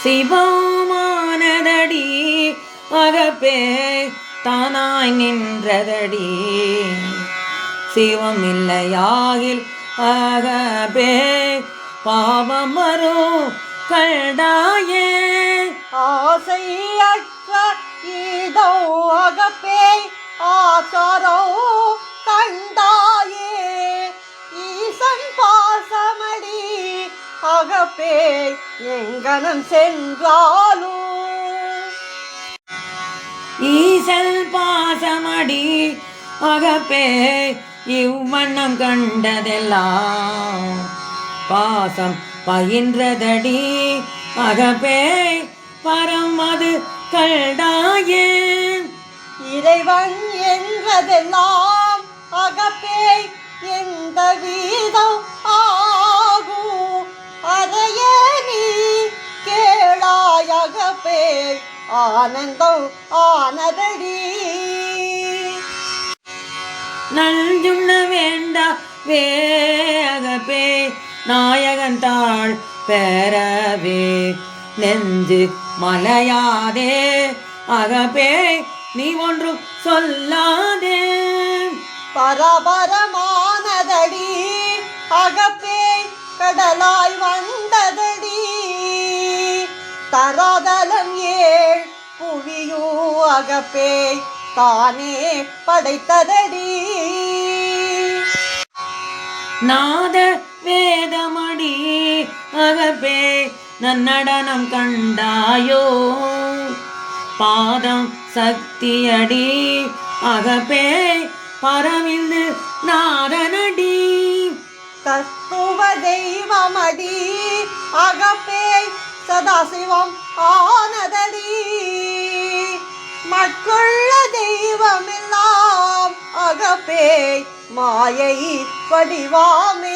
சிவமானதடி அகப்பே தானாய் நின்றதடி சிவமில்லையாகில் அகப்பே பாவம் வரும் கண்டாயே ஆசையற்ற இதோ அகப்பே ஆசாரோ கண்டாயே ஈசன் பாசமடி அகப்பே எங்கனம் சென்றாலும் ஈசல் பாசமடி அகப்பே இவ்வண்ணம் கண்டதெல்லாம் பாசம் பயின்றதடி அகப்பே பரமது கண்டாயே இறைவன் என்றதெல்லாம் அகப்பே எந்த வீதம் ஆகும் அதையே நீ கேளாய் அகப்பே ஆனந்தம் ஆனதடி நல்ஜுண்ண வேண்டா வேகப்பே நாயகன் தாழ் பெறவே நெஞ்சு மலையாதே அகப்பே நீ ஒன்றும் சொல்லாதே பரபரமானதடி அகப்பே கடலாய் வந்ததடி தராதலம் ஏழ் புவியோ அகப்பே தானே படைத்ததடி நாத வேதமடி அகப்பே நன்னடனம் கண்டாயோ பாதம் சக்தியடி அகப்பே பரவிந்து நாதனடி தத்துவ தெய்வமடி அகப்பே சதாசிவம் ஆனதடி மற்றுள்ள தெய்வமெல்லாம் அகப்பே மாயை வடிவாமே